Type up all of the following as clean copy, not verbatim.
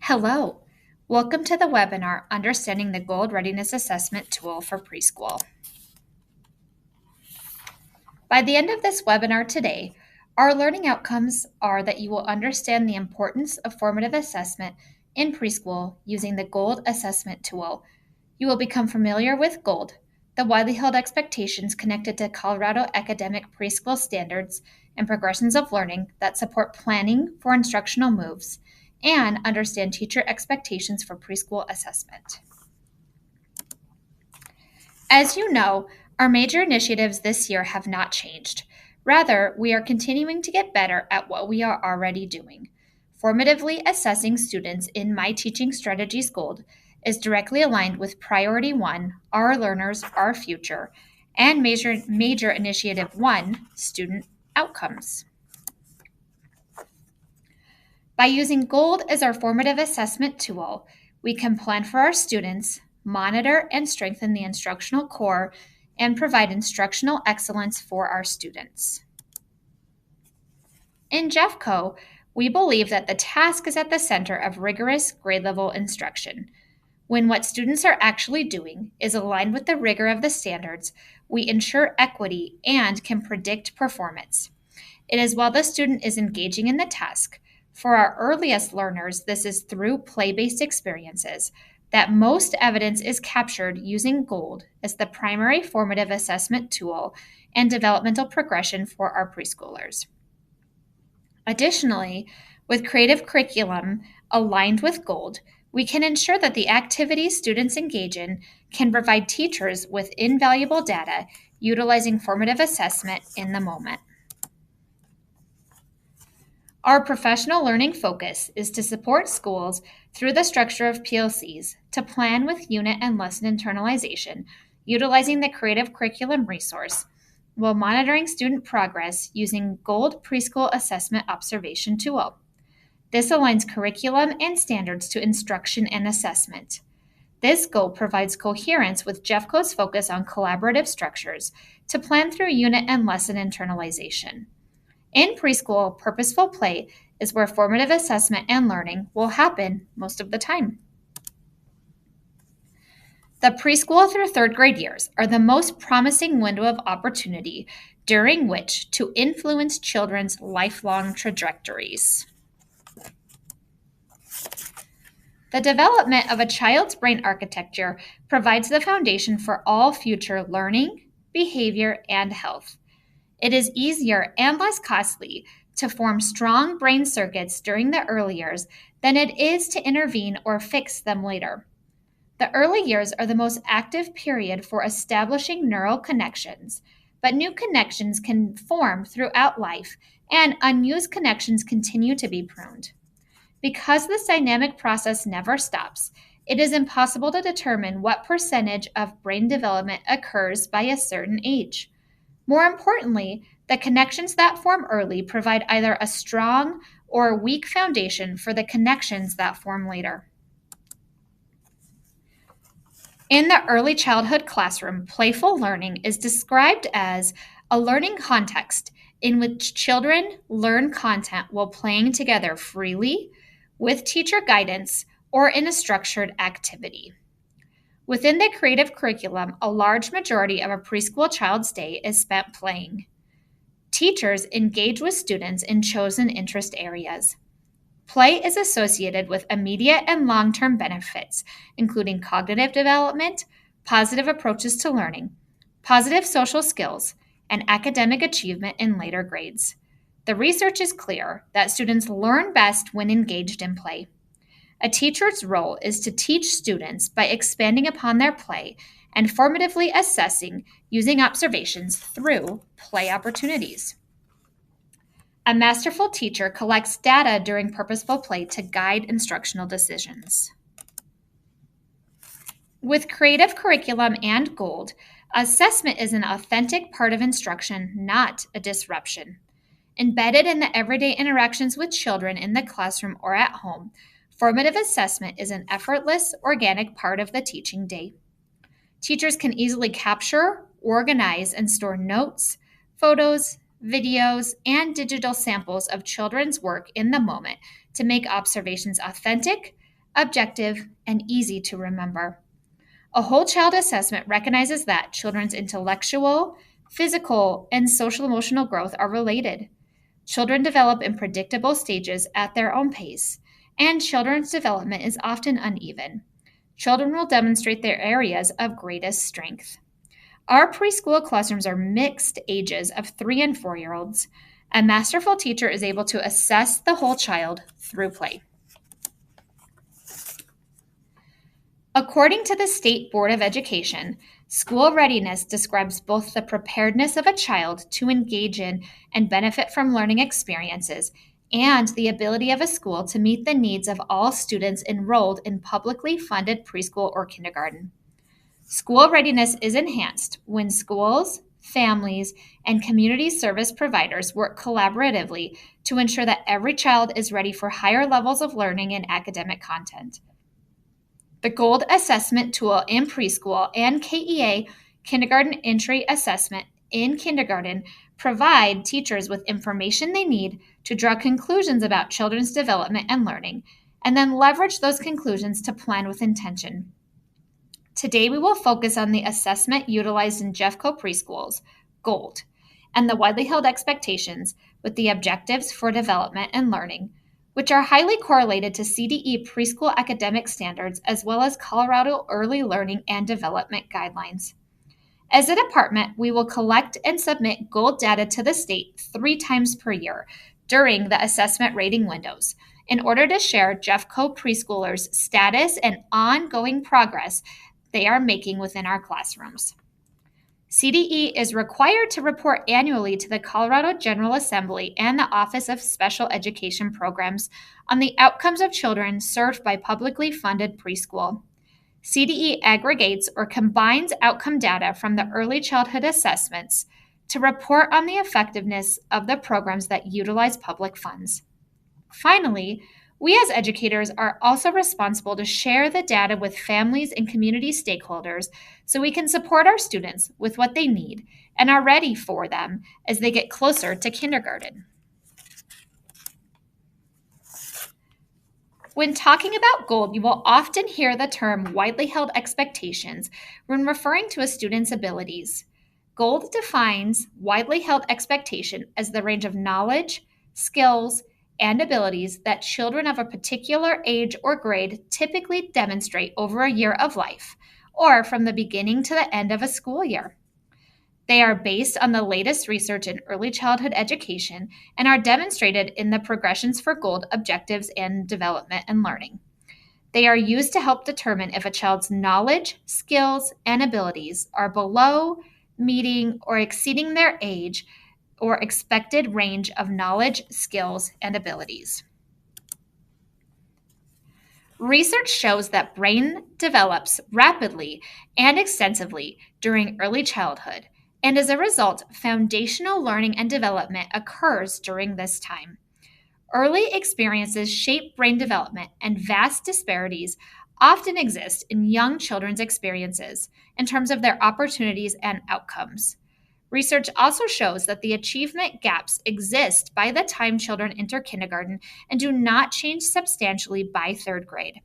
Hello. Welcome to the webinar, Understanding the Gold Readiness Assessment Tool for Preschool. By the end of this webinar today, our learning outcomes are that you will understand the importance of formative assessment in preschool using the GOLD assessment tool. You will become familiar with GOLD, the widely held expectations connected to Colorado academic preschool standards and progressions of learning that support planning for instructional moves, and understand teacher expectations for preschool assessment. As you know, our major initiatives this year have not changed. Rather, we are continuing to get better at what we are already doing. Formatively assessing students in My Teaching Strategies Gold is directly aligned with Priority 1, Our Learners, Our Future, and Major Initiative 1, Student Outcomes. By using GOLD as our formative assessment tool, we can plan for our students, monitor and strengthen the instructional core, and provide instructional excellence for our students. In Jeffco, we believe that the task is at the center of rigorous grade level instruction. When what students are actually doing is aligned with the rigor of the standards, we ensure equity and can predict performance. It is while the student is engaging in the task. For our earliest learners, this is through play-based experiences that most evidence is captured using GOLD as the primary formative assessment tool and developmental progression for our preschoolers. Additionally, with creative curriculum aligned with GOLD, we can ensure that the activities students engage in can provide teachers with invaluable data utilizing formative assessment in the moment. Our professional learning focus is to support schools through the structure of PLCs to plan with unit and lesson internalization, utilizing the creative curriculum resource, while monitoring student progress using GOLD Preschool Assessment Observation Tool. This aligns curriculum and standards to instruction and assessment. This goal provides coherence with Jeffco's focus on collaborative structures to plan through unit and lesson internalization. In preschool, purposeful play is where formative assessment and learning will happen most of the time. The preschool through third grade years are the most promising window of opportunity during which to influence children's lifelong trajectories. The development of a child's brain architecture provides the foundation for all future learning, behavior, and health. It is easier and less costly to form strong brain circuits during the early years than it is to intervene or fix them later. The early years are the most active period for establishing neural connections, but new connections can form throughout life, and unused connections continue to be pruned. Because this dynamic process never stops, it is impossible to determine what percentage of brain development occurs by a certain age. More importantly, the connections that form early provide either a strong or weak foundation for the connections that form later. In the early childhood classroom, playful learning is described as a learning context in which children learn content while playing together freely, with teacher guidance, or in a structured activity. Within the creative curriculum, a large majority of a preschool child's day is spent playing. Teachers engage with students in chosen interest areas. Play is associated with immediate and long-term benefits, including cognitive development, positive approaches to learning, positive social skills, and academic achievement in later grades. The research is clear that students learn best when engaged in play. A teacher's role is to teach students by expanding upon their play and formatively assessing using observations through play opportunities. A masterful teacher collects data during purposeful play to guide instructional decisions. With creative curriculum and GOLD, assessment is an authentic part of instruction, not a disruption. Embedded in the everyday interactions with children in the classroom or at home, formative assessment is an effortless, organic part of the teaching day. Teachers can easily capture, organize, and store notes, photos, videos, and digital samples of children's work in the moment to make observations authentic, objective, and easy to remember. A whole child assessment recognizes that children's intellectual, physical, and social emotional growth are related. Children develop in predictable stages at their own pace, and children's development is often uneven. Children will demonstrate their areas of greatest strength. Our preschool classrooms are mixed ages of 3 and 4 year olds. A masterful teacher is able to assess the whole child through play. According to the State Board of Education, school readiness describes both the preparedness of a child to engage in and benefit from learning experiences and the ability of a school to meet the needs of all students enrolled in publicly funded preschool or kindergarten. School readiness is enhanced when schools, families, and community service providers work collaboratively to ensure that every child is ready for higher levels of learning and academic content. The GOLD assessment tool in preschool and KEA kindergarten entry assessment in kindergarten provide teachers with information they need to draw conclusions about children's development and learning, and then leverage those conclusions to plan with intention. Today, we will focus on the assessment utilized in Jeffco preschools, GOLD, and the widely held expectations with the objectives for development and learning, which are highly correlated to CDE preschool academic standards as well as Colorado Early Learning and Development Guidelines. As a department, we will collect and submit GOLD data to the state 3 times per year during the assessment rating windows in order to share Jeffco preschoolers' status and ongoing progress they are making within our classrooms. CDE is required to report annually to the Colorado General Assembly and the Office of Special Education Programs on the outcomes of children served by publicly funded preschool. CDE aggregates or combines outcome data from the early childhood assessments to report on the effectiveness of the programs that utilize public funds. Finally, we as educators are also responsible to share the data with families and community stakeholders so we can support our students with what they need and are ready for them as they get closer to kindergarten. When talking about GOLD, you will often hear the term widely held expectations when referring to a student's abilities. GOLD defines widely held expectation as the range of knowledge, skills, and abilities that children of a particular age or grade typically demonstrate over a year of life, or from the beginning to the end of a school year. They are based on the latest research in early childhood education and are demonstrated in the Progressions for GOLD objectives and development and learning. They are used to help determine if a child's knowledge, skills, and abilities are below, meeting, or exceeding their age or expected range of knowledge, skills, and abilities. Research shows that brain develops rapidly and extensively during early childhood, and as a result, foundational learning and development occurs during this time. Early experiences shape brain development, and vast disparities often exist in young children's experiences in terms of their opportunities and outcomes. Research also shows that the achievement gaps exist by the time children enter kindergarten and do not change substantially by 3rd grade.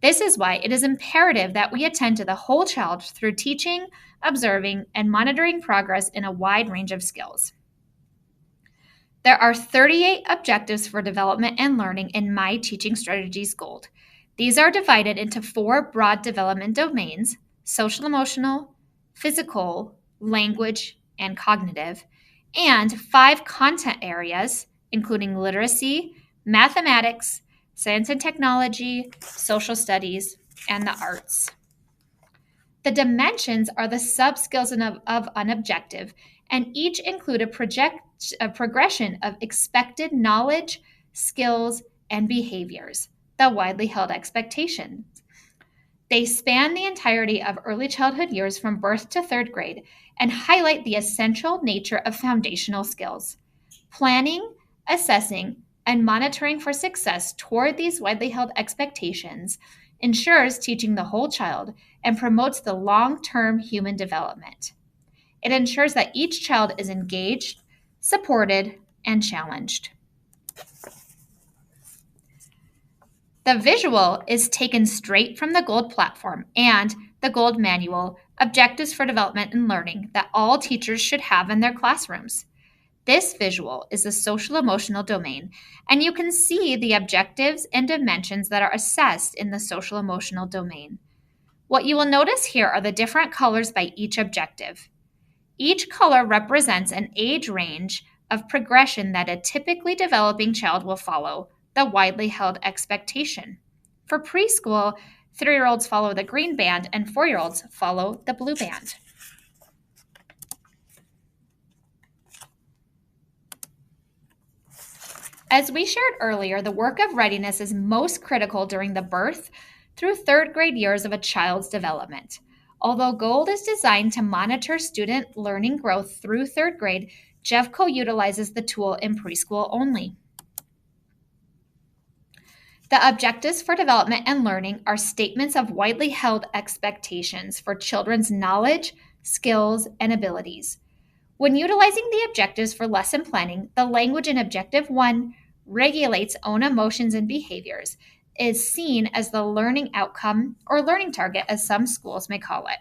This is why it is imperative that we attend to the whole child through teaching, observing, and monitoring progress in a wide range of skills. There are 38 objectives for development and learning in My Teaching Strategies GOLD. These are divided into 4 broad development domains: social emotional, physical, language, and cognitive, and 5 content areas, including literacy, mathematics, science and technology, social studies, and the arts. The dimensions are the sub-skills of an objective, and each include a progression of expected knowledge, skills, and behaviors, the widely held expectations. They span the entirety of early childhood years from birth to 3rd grade and highlight the essential nature of foundational skills. Planning, assessing, and monitoring for success toward these widely held expectations ensures teaching the whole child and promotes the long-term human development. It ensures that each child is engaged, supported, and challenged. The visual is taken straight from the Gold platform and the Gold manual, Objectives for Development and Learning, that all teachers should have in their classrooms. This visual is the social emotional domain, and you can see the objectives and dimensions that are assessed in the social emotional domain. What you will notice here are the different colors by each objective. Each color represents an age range of progression that a typically developing child will follow, the widely held expectation. For preschool, 3-year-olds follow the green band and 4-year-olds follow the blue band. As we shared earlier, the work of readiness is most critical during the birth through 3rd grade years of a child's development. Although GOLD is designed to monitor student learning growth through 3rd grade, JEVCO utilizes the tool in preschool only. The objectives for development and learning are statements of widely held expectations for children's knowledge, skills, and abilities. When utilizing the objectives for lesson planning, the language in Objective 1, regulates own emotions and behaviors, is seen as the learning outcome or learning target, as some schools may call it.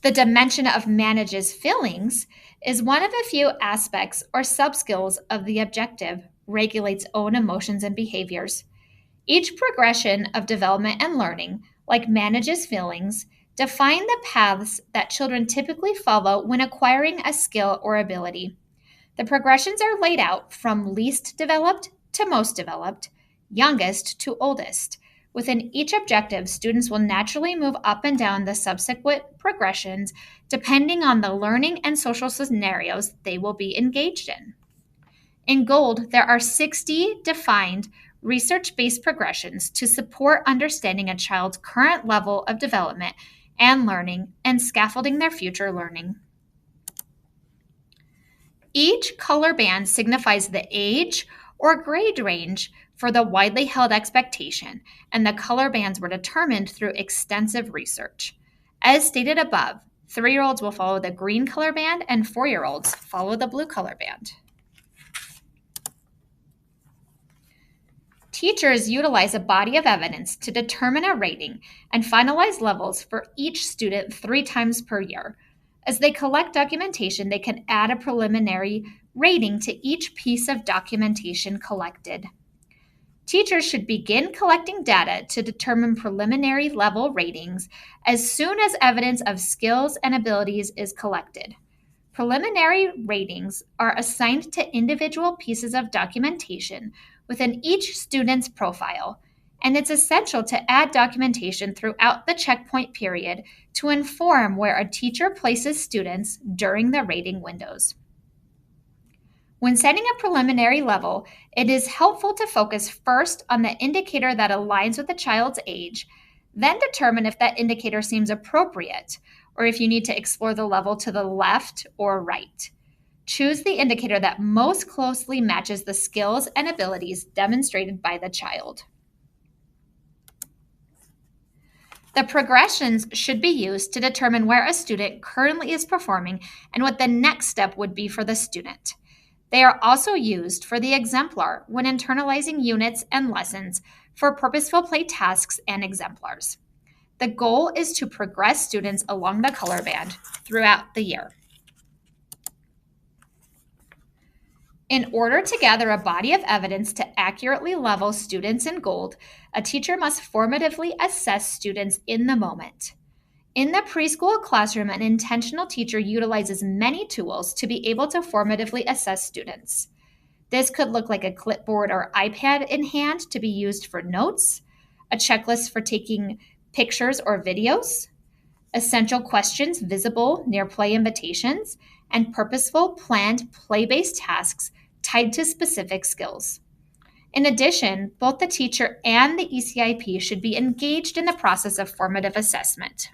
The dimension of manages feelings is one of a few aspects or subskills of the objective, regulates own emotions and behaviors. Each progression of development and learning, like manages feelings, define the paths that children typically follow when acquiring a skill or ability. The progressions are laid out from least developed to most developed, youngest to oldest. Within each objective, students will naturally move up and down the subsequent progressions depending on the learning and social scenarios they will be engaged in. In GOLD, there are 60 defined research-based progressions to support understanding a child's current level of development and learning and scaffolding their future learning. Each color band signifies the age or grade range for the widely held expectation, and the color bands were determined through extensive research. As stated above, 3-year-olds will follow the green color band and 4-year-olds follow the blue color band. Teachers utilize a body of evidence to determine a rating and finalize levels for each student 3 times per year. As they collect documentation, they can add a preliminary rating to each piece of documentation collected. Teachers should begin collecting data to determine preliminary level ratings as soon as evidence of skills and abilities is collected. Preliminary ratings are assigned to individual pieces of documentation within each student's profile, and it's essential to add documentation throughout the checkpoint period to inform where a teacher places students during the rating windows. When setting a preliminary level, it is helpful to focus first on the indicator that aligns with the child's age, then determine if that indicator seems appropriate, or if you need to explore the level to the left or right. Choose the indicator that most closely matches the skills and abilities demonstrated by the child. The progressions should be used to determine where a student currently is performing and what the next step would be for the student. They are also used for the exemplar when internalizing units and lessons for purposeful play tasks and exemplars. The goal is to progress students along the color band throughout the year. In order to gather a body of evidence to accurately level students in GOLD, a teacher must formatively assess students in the moment. In the preschool classroom, an intentional teacher utilizes many tools to be able to formatively assess students. This could look like a clipboard or iPad in hand to be used for notes, a checklist for taking pictures or videos, essential questions visible near play invitations, and purposeful, planned, play-based tasks tied to specific skills. In addition, both the teacher and the ECIP should be engaged in the process of formative assessment.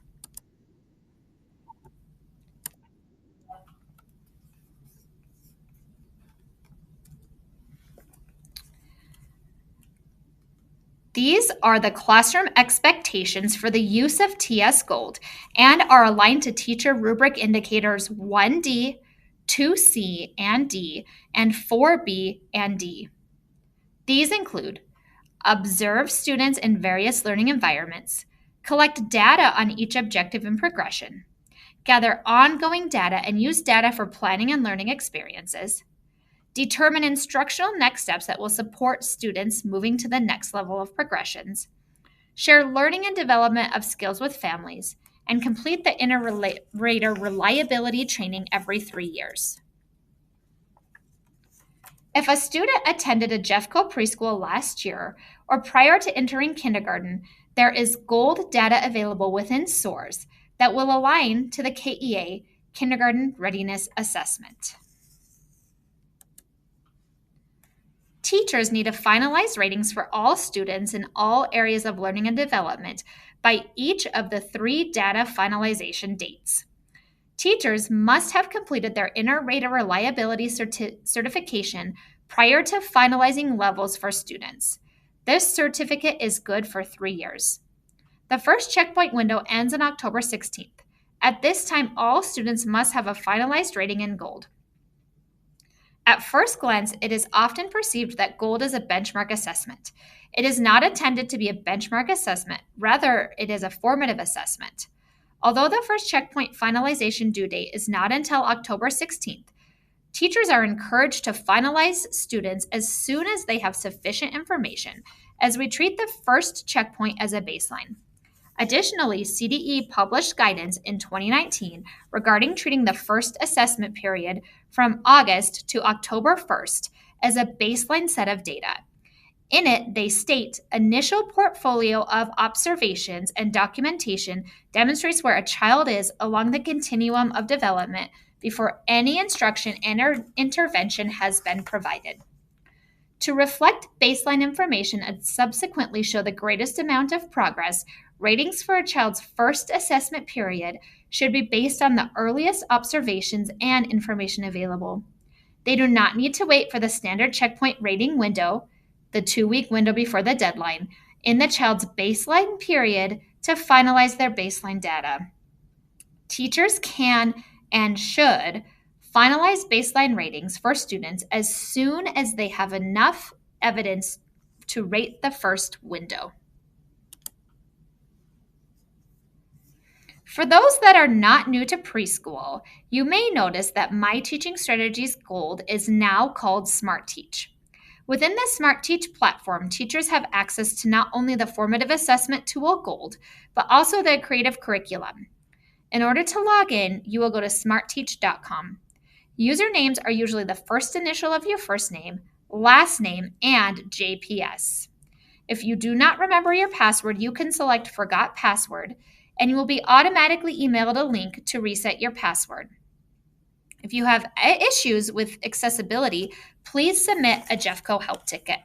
These are the classroom expectations for the use of TS Gold and are aligned to teacher rubric indicators 1D, 2C and D, and 4B and D. These include observe students in various learning environments, collect data on each objective and progression, gather ongoing data and use data for planning and learning experiences, determine instructional next steps that will support students moving to the next level of progressions, share learning and development of skills with families, and complete the inter-rater reliability training every 3 years. If a student attended a Jeffco preschool last year or prior to entering kindergarten, there is gold data available within SOARS that will align to the KEA Kindergarten Readiness Assessment. Teachers need to finalize ratings for all students in all areas of learning and development by each of the 3 data finalization dates. Teachers must have completed their inter-rater reliability certification prior to finalizing levels for students. This certificate is good for 3 years. The first checkpoint window ends on October 16th. At this time, all students must have a finalized rating in gold. At first glance, it is often perceived that gold is a benchmark assessment. It is not intended to be a benchmark assessment, rather, it is a formative assessment. Although the first checkpoint finalization due date is not until October 16th, teachers are encouraged to finalize students as soon as they have sufficient information, as we treat the first checkpoint as a baseline. Additionally, CDE published guidance in 2019 regarding treating the first assessment period from August to October 1st as a baseline set of data. In it, they state initial portfolio of observations and documentation demonstrates where a child is along the continuum of development before any instruction and intervention has been provided. To reflect baseline information and subsequently show the greatest amount of progress, ratings for a child's first assessment period should be based on the earliest observations and information available. They do not need to wait for the standard checkpoint rating window, the 2-week window before the deadline, in the child's baseline period to finalize their baseline data. Teachers can and should finalize baseline ratings for students as soon as they have enough evidence to rate the first window. For those that are not new to preschool, you may notice that My Teaching Strategies Gold is now called Smart Teach. Within the Smart Teach platform, teachers have access to not only the formative assessment tool Gold, but also the creative curriculum. In order to log in, you will go to smartteach.com. Usernames are usually the first initial of your first name, last name, and JPS. If you do not remember your password, you can select Forgot Password, and you will be automatically emailed a link to reset your password. If you have issues with accessibility, please submit a Jeffco help ticket.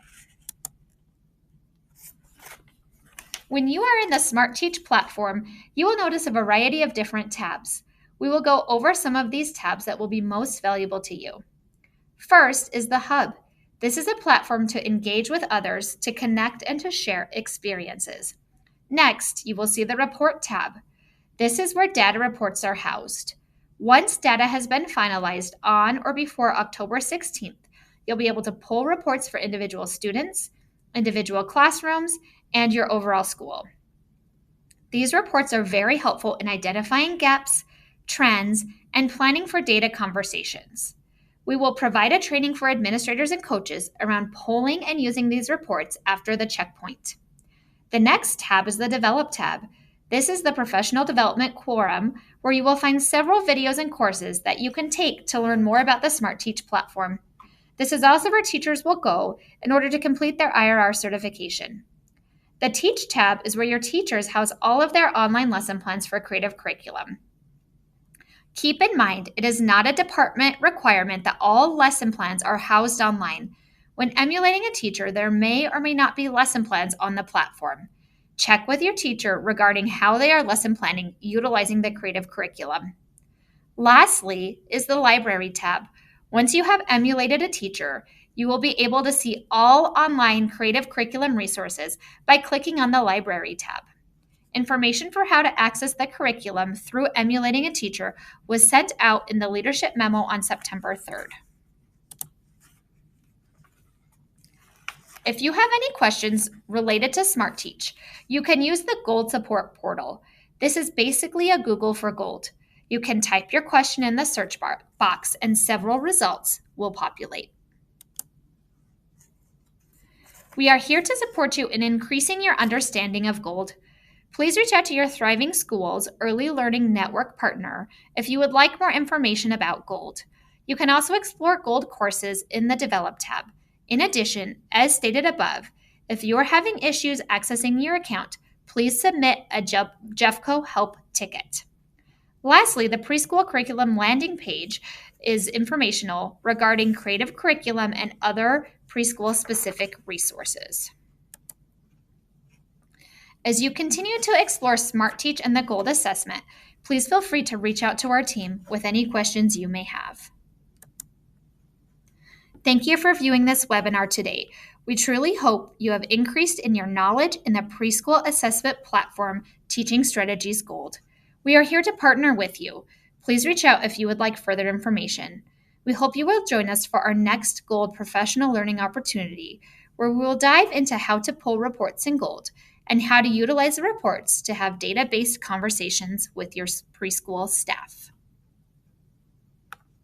When you are in the Smart Teach platform, you will notice a variety of different tabs. We will go over some of these tabs that will be most valuable to you. First is the Hub. This is a platform to engage with others, to connect, and to share experiences. Next, you will see the Report tab. This is where data reports are housed. Once data has been finalized on or before October 16th, you'll be able to pull reports for individual students, individual classrooms, and your overall school. These reports are very helpful in identifying gaps, trends, and planning for data conversations. We will provide a training for administrators and coaches around pulling and using these reports after the checkpoint. The next tab is the Develop tab. This is the professional development quorum where you will find several videos and courses that you can take to learn more about the Smart Teach platform. This is also where teachers will go in order to complete their IRR certification. The Teach tab is where your teachers house all of their online lesson plans for creative curriculum. Keep in mind, it is not a department requirement that all lesson plans are housed online. When emulating a teacher, there may or may not be lesson plans on the platform. Check with your teacher regarding how they are lesson planning utilizing the creative curriculum. Lastly is the Library tab. Once you have emulated a teacher, you will be able to see all online creative curriculum resources by clicking on the Library tab. Information for how to access the curriculum through emulating a teacher was sent out in the leadership memo on September 3rd. If you have any questions related to SmartTeach, you can use the Gold Support portal. This is basically a Google for Gold. You can type your question in the search box and several results will populate. We are here to support you in increasing your understanding of Gold. Please reach out to your Thriving Schools Early Learning Network partner if you would like more information about Gold. You can also explore Gold courses in the Develop tab. In addition, as stated above, if you are having issues accessing your account, please submit a Jeffco help ticket. Lastly, the preschool curriculum landing page is informational regarding creative curriculum and other preschool specific resources. As you continue to explore SmartTeach and the Gold Assessment, please feel free to reach out to our team with any questions you may have. Thank you for viewing this webinar today. We truly hope you have increased in your knowledge in the preschool assessment platform Teaching Strategies Gold. We are here to partner with you. Please reach out if you would like further information. We hope you will join us for our next Gold professional learning opportunity, where we will dive into how to pull reports in Gold and how to utilize the reports to have data-based conversations with your preschool staff.